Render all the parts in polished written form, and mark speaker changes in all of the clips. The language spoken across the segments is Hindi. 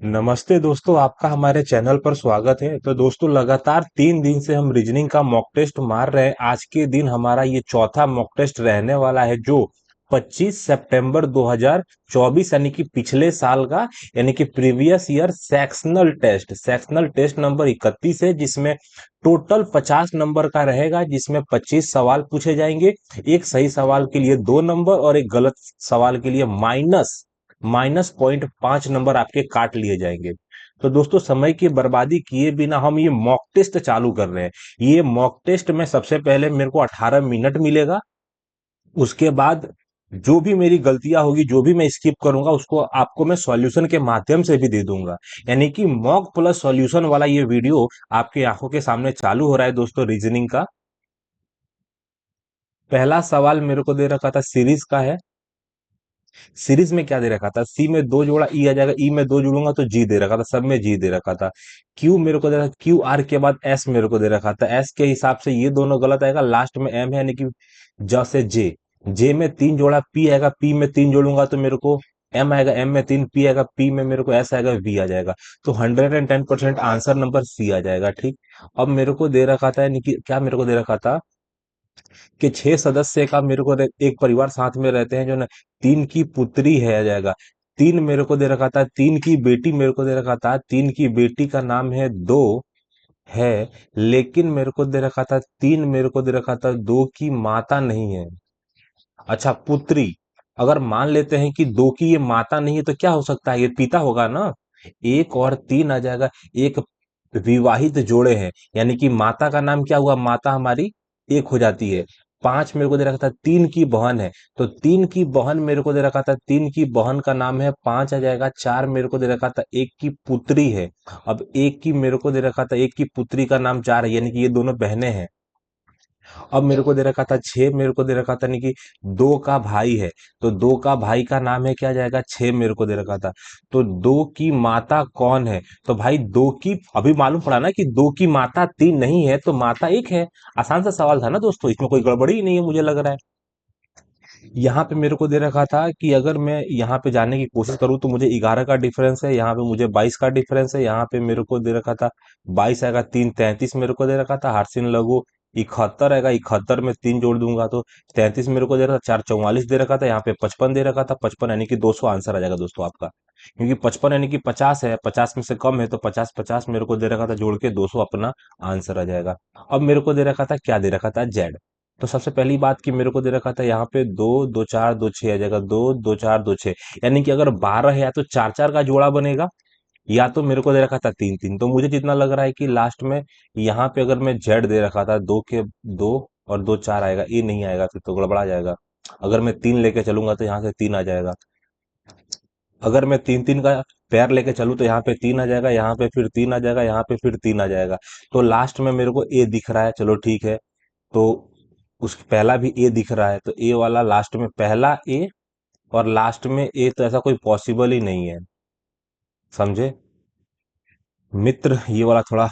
Speaker 1: नमस्ते दोस्तों, आपका हमारे चैनल पर स्वागत है। तो दोस्तों, लगातार 3 दिन से हम रीजनिंग का मॉक टेस्ट मार रहे हैं। आज के दिन हमारा ये चौथा मॉक टेस्ट रहने वाला है, जो 25 सितंबर 2024 यानी कि पिछले साल का, यानी कि previous year sectional test number 31 है, जिसमें टोटल 50 नंबर का रहेगा, जिसमें 25 सवाल पूछे जाएंगे। एक सही सवाल के लिए 2 नंबर और एक गलत सवाल के लिए -0.5 नंबर आपके काट लिए जाएंगे। तो दोस्तों, समय की बर्बादी किए बिना हम ये मॉक टेस्ट चालू कर रहे हैं। ये मॉक टेस्ट में सबसे पहले मेरे को 18 मिनट मिलेगा। उसके बाद जो भी मेरी गलतियां होगी, जो भी मैं स्किप करूंगा, उसको आपको मैं सॉल्यूशन के माध्यम से भी दे दूंगा। यानी कि मॉक प्लस सॉल्यूशन वाला ये वीडियो आपकी आंखों के सामने चालू हो रहा है दोस्तों, रीजनिंग का। पहला सवाल मेरे को दे रखा था, सीरीज का है। सीरीज में क्या दे रखा था, सी में दो जोड़ा ई आ जाएगा, ई में दो जोड़ूंगा तो जी दे रखा था, सब में जी दे रखा था। क्यू मेरे को दे रखा, क्यू आर के बाद एस मेरे को दे रखा था, एस के हिसाब से ये दोनों गलत आएगा। लास्ट में एम है, यानी कि ज से जे। जे में 3 जोड़ा पी आएगा, पी में 3 जोड़ूंगा तो मेरे को एम आएगा, एम में 3 पी आएगा, पी में मेरे को एस आएगा, वी आ जाएगा। तो 110% आंसर नंबर सी आ जाएगा। ठीक। अब मेरे को दे रखा था, यानी कि क्या मेरे को दे रखा था कि 6 सदस्य का मेरे को एक परिवार साथ में रहते हैं, जो ना 3 की पुत्री है आ जाएगा। 3 मेरे को दे रखा था, 3 की बेटी मेरे को दे रखा था, 3 की बेटी का नाम है दो है। लेकिन मेरे को दे रखा था, 3 मेरे को दे रखा था, 2 की माता नहीं है। अच्छा, पुत्री। अगर मान लेते हैं कि 2 की ये माता नहीं है, तो क्या हो सकता है, ये पिता होगा ना। 1 और 3 आ जाएगा। एक विवाहित जोड़े हैं, यानी कि माता का नाम क्या हुआ, माता हमारी एक हो जाती है। 5 मेरे को दे रखा था, 3 की बहन है, तो 3 की बहन मेरे को दे रखा था, 3 की बहन का नाम है, 5 आ जाएगा। 4 मेरे को दे रखा था, 1 की पुत्री है। अब एक की मेरे को दे रखा था, 1 की पुत्री का नाम 4 है, यानी कि ये दोनों बहनें हैं। अब मेरे को दे रखा था 6 मेरे को दे रखा था, यानी कि 2 का भाई है, तो 2 का भाई का नाम है, क्या जाएगा, 6 मेरे को दे रखा था। तो 2 की माता कौन है, तो भाई दो की, अभी मालूम पड़ा ना कि 2 की माता 3 नहीं है, तो माता एक है। आसान सा सवाल था ना दोस्तों, इसमें कोई गड़बड़ी ही नहीं है, मुझे लग रहा है। यहाँ पे मेरे को दे रखा था कि अगर मैं यहाँ पे जाने की कोशिश करूँ तो मुझे 11 का डिफरेंस है, यहाँ पे मुझे 22 का डिफरेंस है। यहाँ पे मेरे को दे रखा था 22 आएगा, 3 33 मेरे को दे रखा था। हार्सिन लघु 71 आएगा, 71 में 3 जोड़ दूंगा तो 33 मेरे को दे रखा था। 4 44 दे रखा था, यहाँ पे 55 दे रखा था। 55 यानी कि 200 आंसर आ जाएगा दोस्तों आपका, क्योंकि 55 यानी कि 50 है, 50 में से कम है, तो 50 50 मेरे को दे रखा था, जोड़ के 200 अपना आंसर आ जाएगा। अब मेरे को दे रखा था, क्या दे रखा था, जेड। तो सबसे पहली बात कि मेरे को दे रखा था यहाँ पे दो, 2 4 2 6 आ जाएगा, 2 2 4 2 6, यानी कि अगर 12 है या तो 4 4 का जोड़ा बनेगा, या तो मेरे को दे रखा था 3 3। तो मुझे जितना लग रहा है कि लास्ट में यहाँ पे अगर मैं जेड दे रखा था, 2 के 2 और 2 4 आएगा, ये नहीं आएगा, फिर तो गड़बड़ा जाएगा। अगर मैं 3 लेके चलूंगा तो यहाँ से 3 आ जाएगा। अगर मैं 3 3 का पेयर लेके चलूँ तो यहाँ पे 3 आ जाएगा, यहाँ पे फिर 3 आ जाएगा, यहाँ पे फिर 3 आ जाएगा। तो लास्ट में मेरे को ए दिख रहा है, चलो ठीक है। तो उस पहला भी ए दिख रहा है, तो ए वाला लास्ट में, पहला ए और लास्ट में ए, तो ऐसा कोई पॉसिबल ही नहीं है। समझे मित्र, ये वाला थोड़ा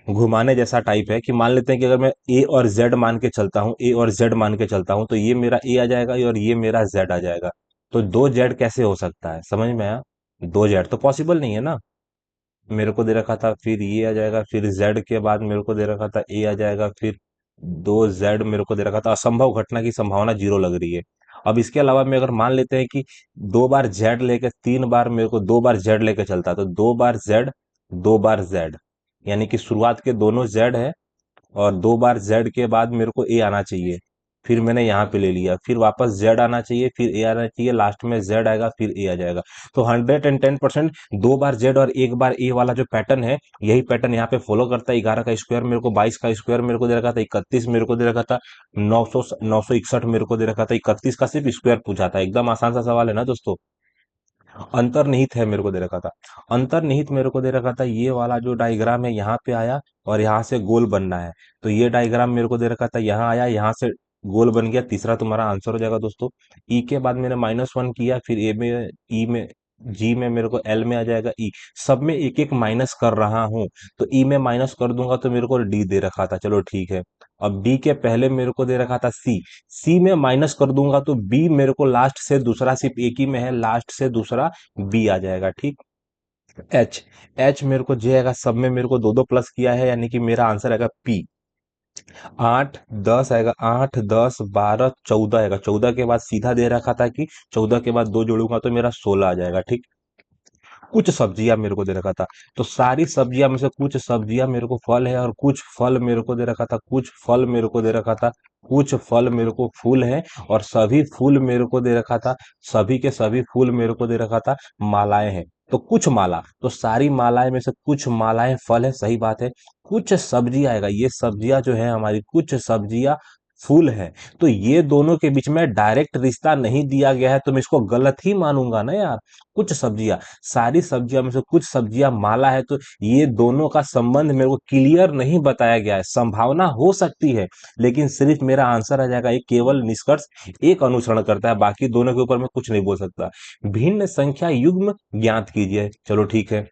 Speaker 1: घुमाने जैसा टाइप है, कि मान लेते हैं कि अगर मैं ए और जेड मान के चलता हूँ, ए और जेड मान के चलता हूँ, तो ये मेरा ए आ जाएगा और ये मेरा जेड आ जाएगा। तो 2 जेड कैसे हो सकता है, समझ में आया। 2 जेड तो पॉसिबल नहीं है ना। मेरे को दे रखा था, फिर ये आ जाएगा, फिर जेड के बाद मेरे को दे रखा था ए आ जाएगा, फिर 2 जेड मेरे को दे रखा था। असंभव घटना की संभावना 0 लग रही है। अब इसके अलावा में अगर मान लेते हैं कि 2 बार जेड लेके 3 बार मेरे को 2 बार जेड लेके चलता, तो 2 बार जेड, 2 बार जेड, यानी कि शुरुआत के दोनों जेड है, और 2 बार जेड के बाद मेरे को ए आना चाहिए। फिर मैंने यहाँ पे ले लिया, फिर वापस जेड आना चाहिए, फिर ए आना चाहिए, लास्ट में जेड आएगा, फिर ए आ जाएगा। तो 110% 2 बार जेड और 1 बार ए वाला जो पैटर्न है, यही पैटर्न यहाँ पे फॉलो करता है। 11 का स्क्वायर मेरे को, 22 का स्क्वायर मेरे को दे रखा था, 31 मेरे को दे रखा था, 961 मेरे को दे रखा था, 31 का सिर्फ स्क्वायर पूछा था। एकदम आसान सा सवाल है ना दोस्तों। अंतर्निहित है मेरे को दे रखा था। अंतर्निहित मेरे को दे रखा था, ये वाला जो डायग्राम है यहाँ पे आया, और यहाँ से गोल बनना है। तो ये डायग्राम मेरे को दे रखा था, यहाँ आया, यहाँ से गोल बन गया। तीसरा तुम्हारा आंसर हो जाएगा दोस्तों। ई के बाद मैंने -1 किया, फिर ए में, ई में, जी में मेरे को, एल में आ जाएगा ई। सब में एक एक माइनस कर रहा हूँ, तो ई में माइनस कर दूंगा तो मेरे को डी दे रखा था, चलो ठीक है। अब बी के पहले मेरे को दे रखा था सी, सी में माइनस कर दूंगा तो बी मेरे को लास्ट से दूसरा सिर्फ एक ही में है, लास्ट से दूसरा बी आ जाएगा, ठीक। एच, एच मेरे को जे आएगा, सब में मेरे को दो दो प्लस किया है, यानी कि मेरा आंसर आएगा पी। 8 10 आएगा, 8 10 12 14 आएगा, 14 के बाद सीधा दे रखा था कि 14 के बाद दो जोड़ूंगा तो मेरा 16 आ जाएगा, ठीक। कुछ सब्जियां मेरे को दे रखा था, तो सारी सब्जियां में से कुछ सब्जियां मेरे को फल है और कुछ फल मेरे को दे रखा था, कुछ फल मेरे को दे रखा था, कुछ फल मेरे को फूल है, और सभी फूल मेरे को दे रखा था, सभी के सभी फूल मेरे को दे रखा था मालाएं हैं। तो कुछ माला, तो सारी मालाएं में से कुछ मालाएं फल है, सही बात है। कुछ सब्जियां आएगा, ये सब्जियां जो है हमारी, कुछ सब्जियां फूल है। तो ये दोनों के बीच में डायरेक्ट रिश्ता नहीं दिया गया है तो मैं इसको गलत ही मानूंगा ना यार। कुछ सब्जियां, सारी सब्जियां में से कुछ सब्जियां माला है, तो ये दोनों का संबंध मेरे को क्लियर नहीं बताया गया है, संभावना हो सकती है, लेकिन सिर्फ मेरा आंसर आ जाएगा एक, केवल निष्कर्ष एक अनुसरण करता है, बाकी दोनों के ऊपर मैं कुछ नहीं बोल सकता। भिन्न संख्या युग्म ज्ञात कीजिए, चलो ठीक है।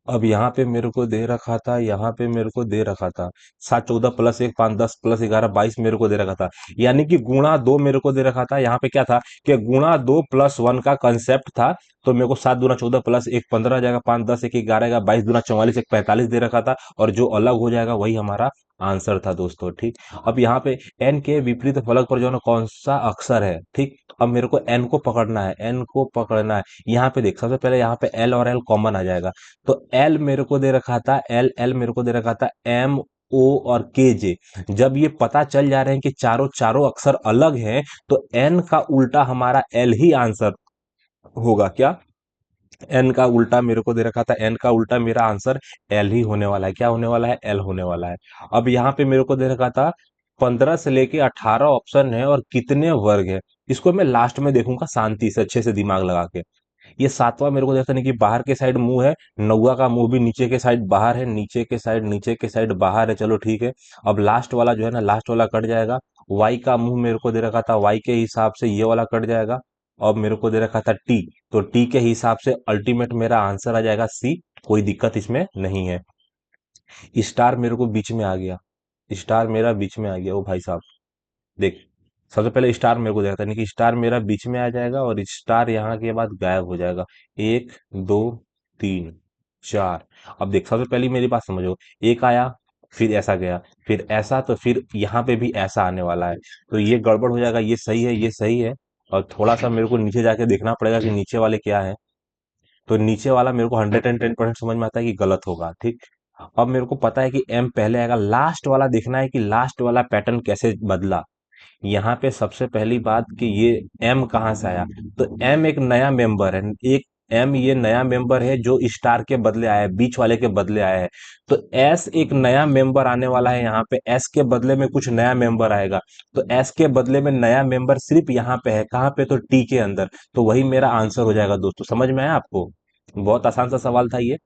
Speaker 1: अब यहाँ पे मेरे को दे रखा था, यहाँ पे मेरे को दे रखा था 7 14 + 1 5 10 + 11 22 मेरे को दे रखा था, यानी कि गुणा दो मेरे को दे रखा था। यहाँ पे क्या था कि गुणा 2 + 1 का कंसेप्ट था, तो मेरे को 7 × 2 = 14 + 1 15 आ जाएगा, 5 10 1 11 आएगा, 22 × 4 = 44 1 45 दे रखा था, और जो अलग हो जाएगा वही हमारा आंसर था दोस्तों, ठीक। अब यहाँ पे एन के विपरीत फलक पर जो है ना कौन सा अक्षर है, ठीक। अब मेरे को एन को पकड़ना है, एन को पकड़ना है। यहाँ पे देख, सबसे पहले यहाँ पे एल और एल कॉमन आ जाएगा, तो एल मेरे को दे रखा था, एल एल मेरे को दे रखा था एम ओ और के जे। जब ये पता चल जा रहे हैं कि चारों चारों अक्षर अलग हैं, तो एन का उल्टा हमारा एल ही आंसर होगा क्या। एन का उल्टा मेरे को दे रखा था, एन का उल्टा मेरा आंसर एल ही होने वाला है, क्या होने वाला है, एल होने वाला है। अब यहाँ पे मेरे को दे रखा था 15 से लेके 18 ऑप्शन है और कितने वर्ग है, इसको मैं लास्ट में देखूंगा शांति से, अच्छे से दिमाग लगा के। ये सातवां मेरे को देखा नहीं कि बाहर के साइड मुंह है, नौवा का मुंह भी नीचे के साइड बाहर है, नीचे के साइड बाहर है, चलो ठीक है। अब लास्ट वाला जो है ना, लास्ट वाला कट जाएगा। वाई का मुंह मेरे को दे रखा था, वाई के हिसाब से ये वाला कट जाएगा। अब मेरे को दे रखा था टी, तो टी के हिसाब से अल्टीमेट मेरा आंसर आ जाएगा सी, कोई दिक्कत इसमें नहीं है। स्टार मेरे को बीच में आ गया, स्टार मेरा बीच में आ गया, ओ भाई साहब देख, सबसे पहले स्टार मेरे को देखता है, नहीं कि स्टार मेरा बीच में आ जाएगा और स्टार यहाँ के बाद गायब हो जाएगा। 1 2 3 4। अब देख, सबसे पहले मेरी बात समझो, एक आया, फिर ऐसा गया, फिर ऐसा, तो फिर यहाँ पे भी ऐसा आने वाला है, तो ये गड़बड़ हो जाएगा, ये सही है, ये सही है। और थोड़ा सा मेरे को नीचे जाके देखना पड़ेगा कि नीचे वाले क्या है, तो नीचे वाला मेरे को 110% समझ में आता है कि गलत होगा, ठीक। अब मेरे को पता है कि एम पहले आएगा, लास्ट वाला देखना है कि लास्ट वाला पैटर्न कैसे बदला। यहाँ पे सबसे पहली बात कि ये एम कहाँ से आया, तो एम एक नया मेंबर है, एक एम ये नया मेंबर है जो स्टार के बदले आया है, बीच वाले के बदले आया है। तो एस एक नया मेंबर आने वाला है, यहाँ पे एस के बदले में कुछ नया मेंबर आएगा, तो एस के बदले में नया मेंबर सिर्फ यहाँ पे है, कहाँ पे, तो टी के अंदर, तो वही मेरा आंसर हो जाएगा दोस्तों, समझ में आया आपको। बहुत आसान सा सवाल था ये।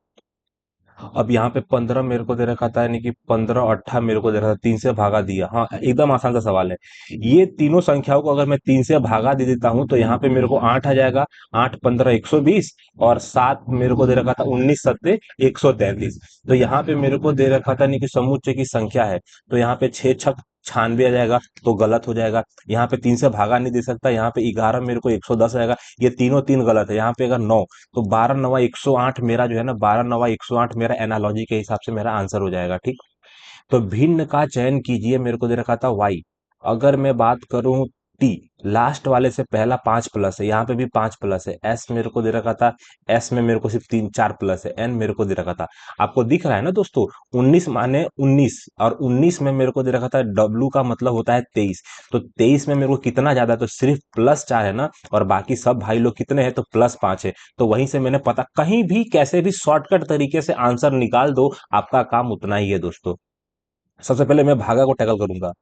Speaker 1: अब यहाँ पे 15 मेरे को दे रखा था, यानी कि 15 मेरे को दे रखा था, 3 से भागा दिया, हाँ एकदम आसान सा सवाल है। ये तीनों संख्याओं को अगर मैं 3 से भागा दे देता हूं तो यहाँ पे मेरे को 8 आ जाएगा, 8 15 120, और 7 मेरे को दे रखा था 19 7 133। तो यहाँ पे मेरे को दे रखा था नहीं कि समुच्चय की संख्या है, तो यहाँ पे 6 6 96 आ जाएगा, तो गलत हो जाएगा। यहाँ पे 3 से भागा नहीं दे सकता, यहाँ पे 11 मेरे को 110 आएगा, ये तीनों तीन गलत है। यहाँ पे अगर 9, तो 12 9 108 मेरा जो है ना, 12 9 108 मेरा एनालॉजी के हिसाब से मेरा आंसर हो जाएगा, ठीक। तो भिन्न का चयन कीजिए, मेरे को दे रखा था वाई। अगर मैं बात करूं टी, लास्ट वाले से पहला 5 प्लस है, यहाँ पे भी 5 प्लस है। एस मेरे को दे रखा था, एस में मेरे को सिर्फ 3 4 प्लस है। एन मेरे को दे रखा था, आपको दिख रहा है ना दोस्तों, 19 माने 19, और 19 में मेरे को दे रखा था डब्लू का मतलब होता है 23, तो 23 में मेरे को कितना ज्यादा है, तो सिर्फ +4 है ना, और बाकी सब भाई लोग कितने हैं, तो +5 है। तो वहीं से मैंने पता, कहीं भी कैसे भी शॉर्टकट तरीके से आंसर निकाल दो, आपका काम उतना ही है दोस्तों। सबसे पहले मैं भागा को टैकल करूंगा।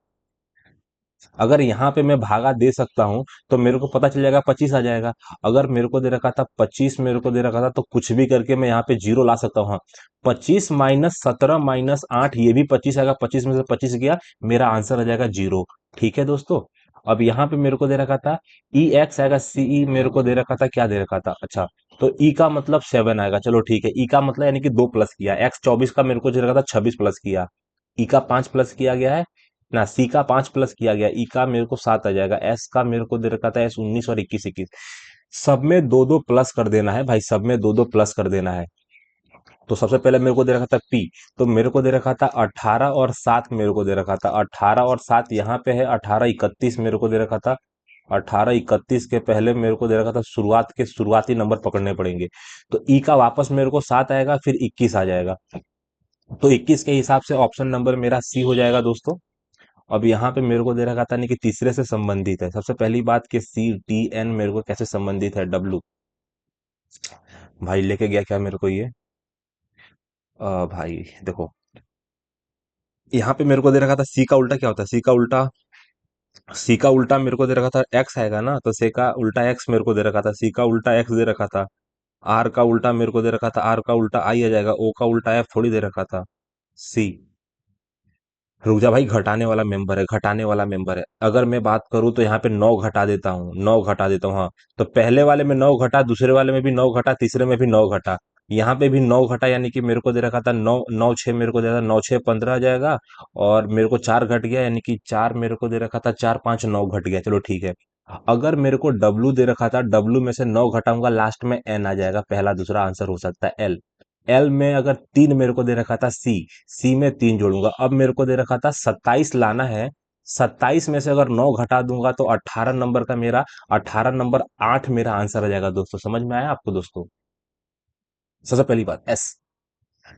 Speaker 1: अगर यहाँ पे मैं भागा दे सकता हूँ तो मेरे को पता चल जाएगा 25 आ जाएगा। अगर मेरे को दे रखा था 25, मेरे को दे रखा था, तो कुछ भी करके मैं यहाँ पे जीरो ला सकता हूँ, हाँ। 25 - 17 - 8, ये भी 25 आएगा, 25 में से 25 गया, मेरा आंसर आ जाएगा जीरो। ठीक है दोस्तों। अब यहाँ पे मेरे को दे रखा था ई एक्स आएगा, सी ई मेरे को दे रखा था, क्या दे रखा था, अच्छा, तो ई का मतलब 7 आएगा, चलो ठीक है। ई का मतलब यानी कि 2 प्लस किया, एक्स 24 का मेरे को दे रखा था 26 प्लस किया, ई का 5 प्लस किया गया है, ना, सी का 5 प्लस किया गया, ई का मेरे को 7 आ जाएगा, एस का मेरे को दे रखा था एस 19 और 21 21। सब में दो दो प्लस कर देना है भाई, सब में दो दो प्लस कर देना है। तो सबसे पहले मेरे को दे रखा था पी, तो मेरे को दे रखा था 18 और 7 मेरे को दे रखा था, 18 और 7 यहाँ पे है, 18 31 मेरे को दे रखा था। 18 31 के पहले मेरे को दे रखा था शुरुआत के शुरुआती नंबर पकड़ने पड़ेंगे। तो ई का वापस मेरे को 7 आएगा, फिर 21 आ जाएगा। तो 21 के हिसाब से ऑप्शन नंबर मेरा सी हो जाएगा दोस्तों। अब यहाँ पे मेरे को दे रखा था नहीं कि तीसरे से संबंधित है, सबसे पहली बात कि सी टी एन मेरे को कैसे संबंधित है, डब्लू। भाई लेके गया क्या मेरे को ये, भाई देखो, यहाँ पे मेरे को दे रखा था सी का उल्टा क्या होता है, सी का उल्टा मेरे को दे रखा था एक्स आएगा ना, तो सी का उल्टा एक्स मेरे को दे रखा था, सी का उल्टा एक्स दे रखा था। आर का उल्टा मेरे को दे रखा था, आर का उल्टा आई आ जाएगा, ओ का उल्टा एफ थोड़ी दे रखा था। सी, रुक जा भाई, घटाने वाला मेंबर है, घटाने वाला मेंबर है। अगर मैं बात करूं तो यहाँ पे 9 घटा देता हूँ, 9 घटा देता हूँ, हाँ। तो पहले वाले में 9 घटा, दूसरे वाले में भी 9 घटा, तीसरे में भी 9 घटा, यहाँ पे भी 9 घटा, यानी कि मेरे को दे रखा था 9, 9 6 मेरे को दे रखा था, 9 6 15 आ जाएगा। और मेरे को 4 घट गया, यानी कि 4 मेरे को दे रखा था, 4 5 9 घट गया, चलो ठीक है। अगर मेरे को डब्लू दे रखा था, डब्लू में से 9 घटाऊंगा, लास्ट में एन आ जाएगा, पहला दूसरा आंसर हो सकता है एल। एल में अगर 3 मेरे को दे रखा था, सी, सी में 3 जोड़ूंगा। अब मेरे को दे रखा था 27 लाना है, 27 में से अगर 9 घटा दूंगा तो 18 नंबर का मेरा, 18 नंबर 8 मेरा आंसर आ जाएगा दोस्तों। समझ में आया आपको दोस्तों? सबसे पहली बात एस,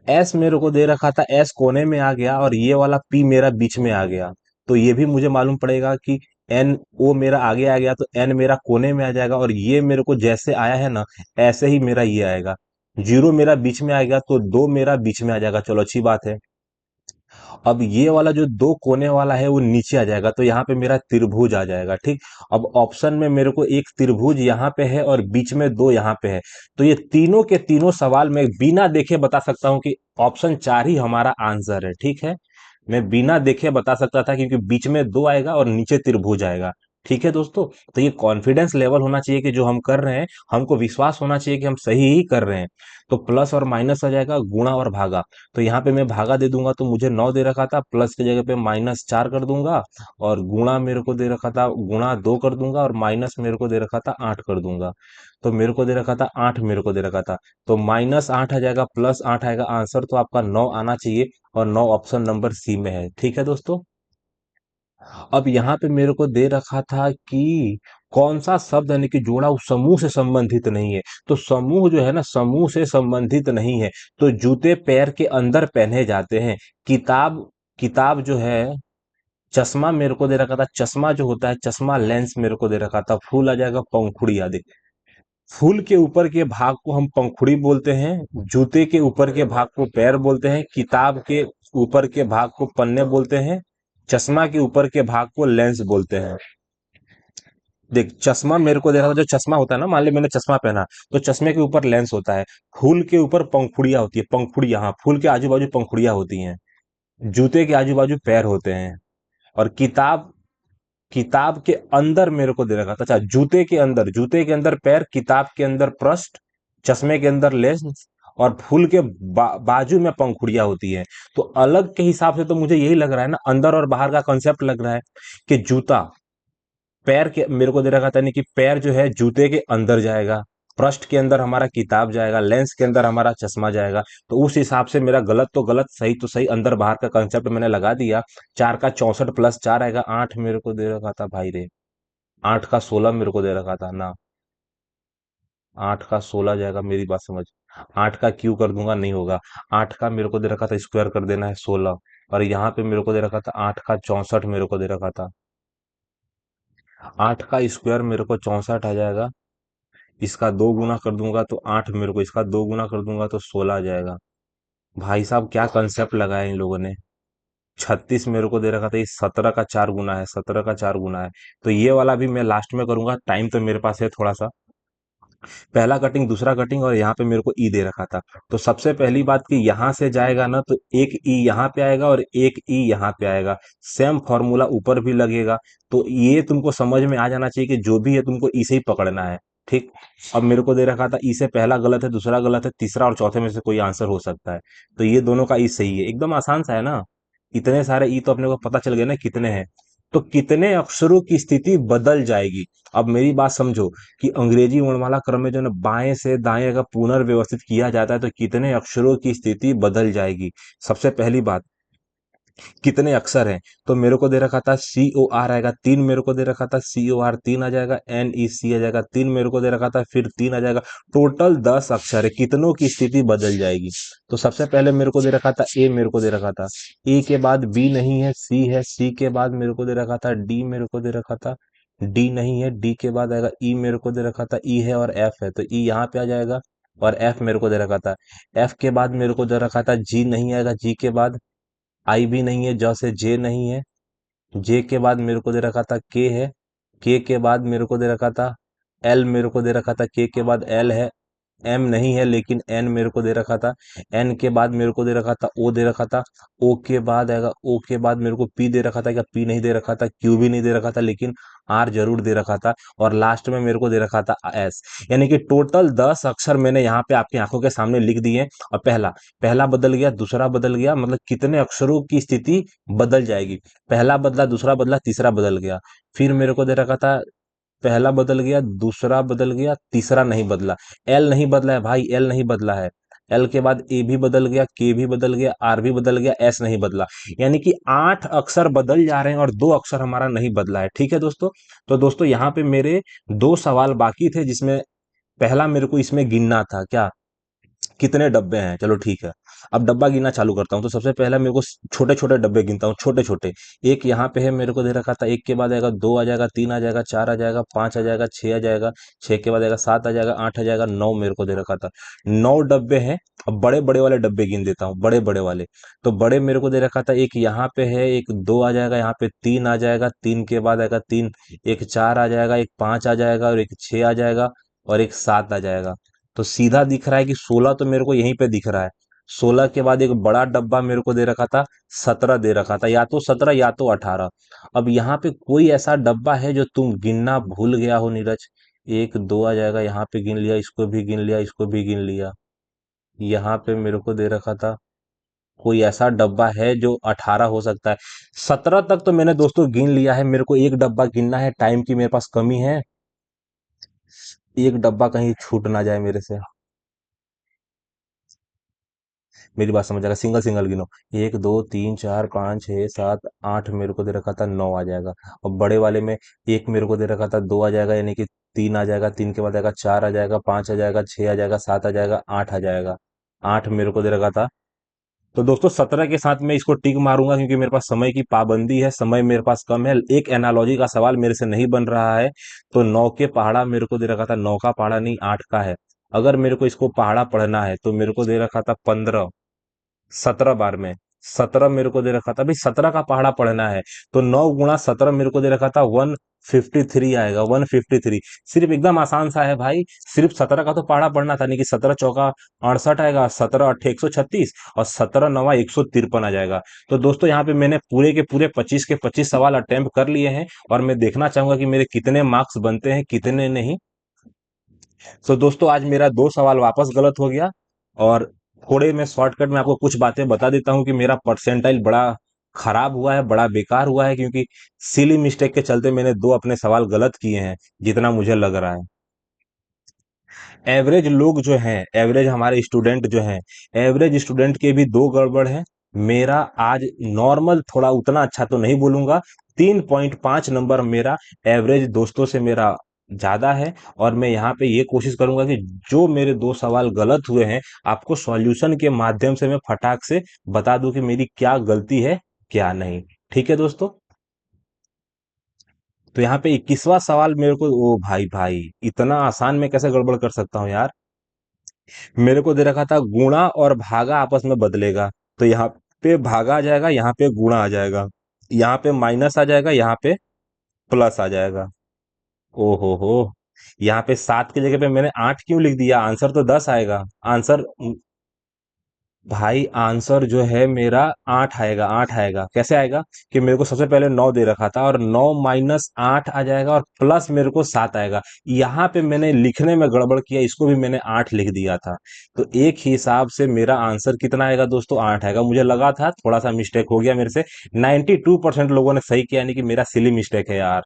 Speaker 1: एस मेरे को दे रखा था, एस कोने में आ गया और ये वाला पी मेरा बीच में आ गया। तो ये भी मुझे मालूम पड़ेगा कि एन ओ मेरा आगे आ गया, तो एन मेरा कोने में आ जाएगा, और ये मेरे को जैसे आया है ना, ऐसे ही मेरा ये आएगा। जीरो मेरा बीच में आ गया, तो दो मेरा बीच में आ जाएगा, चलो अच्छी बात है। अब ये वाला जो दो कोने वाला है वो नीचे आ जाएगा, तो यहाँ पे मेरा त्रिभुज आ जाएगा, ठीक। अब ऑप्शन में मेरे को एक त्रिभुज यहाँ पे है और बीच में दो यहाँ पे है, तो ये तीनों के तीनों सवाल में बिना देखे बता सकता हूँ कि ऑप्शन 4 ही हमारा आंसर है, ठीक है। मैं बिना देखे बता सकता था, क्योंकि बीच में दो आएगा और नीचे त्रिभुज आएगा। ठीक है दोस्तों, तो ये कॉन्फिडेंस लेवल होना चाहिए कि जो हम कर रहे हैं, हमको विश्वास होना चाहिए कि हम सही ही कर रहे हैं। तो प्लस और माइनस आ जाएगा, गुणा और भागा। तो यहाँ पे मैं भागा दे दूंगा, तो मुझे 9 दे रखा था, प्लस की जगह पे -4 कर दूंगा, और गुणा मेरे को दे रखा था, गुणा 2 कर दूंगा, और माइनस मेरे को दे रखा था 8 कर दूंगा। तो मेरे को दे रखा था 8, मेरे को दे रखा था, तो -8 आ जाएगा, +8 आएगा, आंसर तो आपका 9 आना चाहिए। और 9 ऑप्शन नंबर सी में है, ठीक है दोस्तों। अब यहाँ पे मेरे को दे रखा था कि कौन सा शब्द यानी कि जोड़ा उस समूह से संबंधित नहीं है। तो समूह जो है ना, समूह से संबंधित नहीं है, तो जूते पैर के अंदर पहने जाते हैं। किताब, किताब जो है, चश्मा मेरे को दे रखा था, चश्मा जो होता है, चश्मा लेंस मेरे को दे रखा था। फूल आ जाएगा, पंखुड़ी आ दे, फूल के ऊपर के भाग को हम पंखुड़ी बोलते हैं, जूते के ऊपर के भाग को पैर बोलते हैं, किताब के ऊपर के भाग को पन्ने बोलते हैं, चश्मा के ऊपर के भाग को लेंस बोलते हैं। देख, चश्मा मेरे को दे रहा था, जो चश्मा होता है ना, मान ली मैंने चश्मा पहना, तो चश्मे के ऊपर लेंस होता है, फूल के ऊपर पंखुड़ियां होती है, पंखुड़ियां, हाँ, फूल के आजू बाजू पंखुड़ियां होती हैं, जूते के आजू बाजू पैर होते हैं। और किताब, किताब के अंदर मेरे को दे रखा था, अच्छा, जूते के अंदर, जूते के अंदर पैर, किताब के अंदर पृष्ठ, चश्मे के अंदर लेंस, और फूल के बाजू में पंखुड़ियां होती है। तो अलग के हिसाब से तो मुझे यही लग रहा है ना, अंदर और बाहर का कंसेप्ट लग रहा है कि जूता, पैर के मेरे को दे रखा था नहीं कि पैर जो है जूते के अंदर जाएगा, पृष्ठ के अंदर हमारा किताब जाएगा, लेंस के अंदर हमारा चश्मा जाएगा। तो उस हिसाब से मेरा गलत तो गलत, सही तो सही, अंदर बाहर का कंसेप्ट मैंने लगा दिया। 4 का 64 +4 आएगा, 8 मेरे को दे रखा था भाई रे, 8 का 16 मेरे को दे रखा था ना, 8 का 16 जाएगा, मेरी बात समझ। 8 का क्यू कर दूंगा, नहीं होगा। 8 का मेरे को दे रखा था स्क्वायर कर देना है, 16। और यहाँ पे मेरे को दे रखा था 8 का 64 मेरे को दे रखा था, 8 का स्क्वायर मेरे को 64 आ जाएगा। इसका दो गुना कर दूंगा तो 8 मेरे को, इसका दो गुना कर दूंगा तो 16 आ जाएगा। भाई साहब क्या कंसेप्ट लगाया इन लोगों ने। 36 मेरे को दे रखा था, ये 17 का 4 गुना है, 17 का 4 गुना है। तो ये वाला भी मैं लास्ट में करूंगा, टाइम तो मेरे पास है थोड़ा सा। पहला कटिंग, दूसरा कटिंग, और यहाँ पे मेरे को ई दे रखा था। तो सबसे पहली बात कि यहाँ से जाएगा ना, तो एक ई यहाँ पे आएगा और एक ई यहाँ पे आएगा, सेम फॉर्मूला ऊपर भी लगेगा। तो ये तुमको समझ में आ जाना चाहिए कि जो भी है तुमको ई से ही पकड़ना है, ठीक। अब मेरे को दे रखा था ई से पहला गलत है, दूसरा गलत है, तीसरा और चौथे में से कोई आंसर हो सकता है। तो ये दोनों का ई सही है, एकदम आसान सा है ना। इतने सारे ई तो अपने को पता चल गया ना कितने हैं। तो कितने अक्षरों की स्थिति बदल जाएगी। अब मेरी बात समझो कि अंग्रेजी वर्णमाला क्रम में जो है बाएं से दाएं अगर पुनर्व्यवस्थित किया जाता है तो कितने अक्षरों की स्थिति बदल जाएगी। सबसे पहली बात, कितने अक्षर हैं, तो मेरे को दे रखा था सी ओ आर आएगा तीन, मेरे को दे रखा था सी ओ आर तीन आ जाएगा, एन ई सी आ जाएगा तीन, मेरे को दे रखा था फिर तीन आ जाएगा। टोटल 10 अक्षर है, कितनों की स्थिति बदल जाएगी। तो सबसे पहले मेरे को दे रखा था ए, मेरे को दे रखा था ए के बाद बी नहीं है, सी है, सी के बाद मेरे को दे रखा था डी, मेरे को दे रखा था डी नहीं है, डी के बाद आएगा ई, मेरे को दे रखा था ई है और एफ है, तो ई यहाँ पे आ जाएगा। और एफ मेरे को दे रखा था, एफ के बाद मेरे को दे रखा था जी नहीं आएगा, जी के बाद आई भी नहीं है, ज से जे नहीं है, जे के बाद मेरे को दे रखा था के है, के के बाद मेरे को दे रखा था एल, मेरे को दे रखा था के के बाद एल है, एम नहीं है लेकिन एन मेरे को दे रखा था, एन के बाद मेरे को दे रखा था ओ दे रखा था, ओ के बाद आएगा, ओ के बाद मेरे को पी दे रखा था, क्या पी नहीं दे रखा था, क्यू भी नहीं दे रखा था लेकिन आर जरूर दे रखा था, और लास्ट में मेरे को दे रखा था एस। यानी कि टोटल 10 अक्षर मैंने यहाँ पे आपकी आंखों के सामने लिख दिए। और पहला पहला बदल गया, दूसरा बदल गया, मतलब कितने अक्षरों की स्थिति बदल जाएगी। पहला बदला, दूसरा बदला, तीसरा बदल गया। फिर मेरे को दे रखा था पहला बदल गया, दूसरा बदल गया, तीसरा नहीं बदला। एल नहीं बदला है भाई, एल नहीं बदला है। एल के बाद ए भी बदल गया, के भी बदल गया, आर भी बदल गया, एस नहीं बदला। यानी कि 8 अक्षर बदल जा रहे हैं और 2 अक्षर हमारा नहीं बदला है। ठीक है दोस्तों। तो दोस्तों यहाँ पे मेरे 2 सवाल बाकी थे, जिसमें पहला मेरे को इसमें गिनना था क्या, कितने डब्बे हैं। चलो ठीक है, अब डब्बा गिनना चालू करता हूँ। तो सबसे पहले मेरे को छोटे छोटे डब्बे गिनता हूँ, छोटे छोटे। एक यहाँ पे है, मेरे को दे रखा था, एक के बाद आएगा दो आ जाएगा, तीन आ जाएगा, चार आ जाएगा, पांच आ जाएगा, छह आ जाएगा, छह के बाद आएगा सात आ जाएगा, आठ आ जाएगा, नौ मेरे को दे रखा था। 9 डब्बे हैं। अब बड़े बड़े वाले डब्बे गिन देता हूँ, बड़े बड़े वाले। तो बड़े मेरे को दे रखा था, एक यहाँ पे है, एक दो आ जाएगा, यहाँ पे तीन आ जाएगा, तीन के बाद आएगा तीन, एक चार आ जाएगा, एक पांच आ जाएगा और एक छह आ जाएगा और एक सात आ जाएगा। तो सीधा दिख रहा है कि 16 तो मेरे को यहीं पे दिख रहा है। 16 के बाद एक बड़ा डब्बा मेरे को दे रखा था, 17 दे रखा था, या तो 17 या तो 18। अब यहाँ पे कोई ऐसा डब्बा है जो तुम गिनना भूल गया हो नीरज। एक दो आ जाएगा, यहाँ पे गिन लिया, इसको भी गिन लिया, इसको भी गिन लिया। यहाँ पे मेरे को दे रखा था, कोई ऐसा डब्बा है जो 18 हो सकता है। 17 तक तो मैंने दोस्तों गिन लिया है, मेरे को एक डब्बा गिनना है, टाइम की मेरे पास कमी है। एक डब्बा कहीं छूट ना जाए मेरे से। मेरी बात समझ आएगा, सिंगल सिंगल गिनो। एक दो तीन चार पाँच छः सात आठ, मेरे को दे रखा था, नौ आ जाएगा। और बड़े वाले में एक मेरे को दे रखा था, दो आ जाएगा, यानी कि तीन आ जाएगा, तीन के बाद आएगा चार आ जाएगा, पाँच आ जाएगा, छः आ जाएगा, सात आ जाएगा, आठ आ जाएगा। आठ मेरे को दे रखा था। तो दोस्तों 17 के साथ मैं इसको टिक मारूंगा, क्योंकि मेरे पास समय की पाबंदी है, समय मेरे पास कम है, एक एनालॉजी का सवाल मेरे से नहीं बन रहा है। तो नौ के पहाड़ा मेरे को दे रखा था, नौ का पहाड़ा नहीं, आठ का है। अगर मेरे को इसको पहाड़ा पढ़ना है तो मेरे को दे रखा था 15, 17 बार में। 17 मेरे को दे रखा था भाई, 17 का पहाड़ा पढ़ना है। तो 9 गुणा 17 मेरे को दे रखा था, 153 आएगा, 153। सिर्फ एकदम आसान सा है भाई। सिर्फ 17 का तो पहाड़ा पढ़ना था, नहीं कि 17 चौका 68 आएगा, 17 अट्ठे 136 और 17 नवा 153 आ जाएगा। तो दोस्तों यहाँ पे मैंने पूरे के पूरे 25 के 25 सवाल अटेम्प्ट कर लिए हैं, और मैं देखना चाहूंगा कि मेरे कितने मार्क्स बनते हैं, कितने नहीं। तो दोस्तों आज मेरा 2 सवाल वापस गलत हो गया। और थोड़े मैं शॉर्टकट में आपको कुछ बातें बता देता हूं कि मेरा परसेंटाइल बड़ा खराब हुआ है, बड़ा बेकार हुआ है, क्योंकि सिली मिस्टेक के चलते मैंने 2 अपने सवाल गलत किए हैं, जितना मुझे लग रहा है। एवरेज लोग जो हैं, एवरेज हमारे स्टूडेंट जो हैं, एवरेज स्टूडेंट के भी 2 गड़बड़ हैं। मेरा आज नॉर्मल, थोड़ा उतना अच्छा तो नहीं बोलूंगा, 3.5 नंबर मेरा एवरेज दोस्तों से मेरा ज्यादा है। और मैं यहाँ पे ये कोशिश करूंगा कि जो मेरे 2 सवाल गलत हुए हैं, आपको सॉल्यूशन के माध्यम से मैं फटाक से बता दूं कि मेरी क्या गलती है, क्या नहीं। ठीक है दोस्तों। तो यहाँ पे 21वां सवाल मेरे को, ओ भाई भाई, इतना आसान में कैसे गड़बड़ कर सकता हूँ यार। मेरे को दे रखा था गुणा और भागा आपस में बदलेगा। तो यहाँ पे भागा आ जाएगा, यहाँ पे गुणा आ जाएगा, यहाँ पे माइनस आ जाएगा, यहाँ पे प्लस आ जाएगा। ओ हो, यहाँ पे 7 की जगह पे मैंने 8 क्यों लिख दिया, आंसर तो 10 आएगा। आंसर भाई आंसर जो है मेरा 8 आएगा, 8 आएगा। कैसे आएगा कि मेरे को सबसे पहले 9 दे रखा था, और 9 - 8 आ जाएगा, और प्लस मेरे को 7 आएगा। यहाँ पे मैंने लिखने में गड़बड़ किया, इसको भी मैंने 8 लिख दिया था। तो एक ही हिसाब से मेरा आंसर कितना आएगा दोस्तों, 8 आएगा। मुझे लगा था थोड़ा सा मिस्टेक हो गया मेरे से। 92% लोगों ने सही किया, यानी कि मेरा सिली मिस्टेक है यार।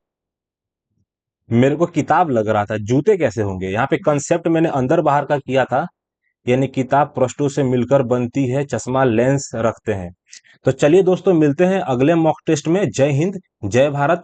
Speaker 1: मेरे को किताब लग रहा था, जूते कैसे होंगे। यहाँ पे कंसेप्ट मैंने अंदर बाहर का किया था, यानी किताब पृष्ठों से मिलकर बनती है, चश्मा लेंस रखते हैं। तो चलिए दोस्तों, मिलते हैं अगले मॉक टेस्ट में। जय हिंद, जय भारत।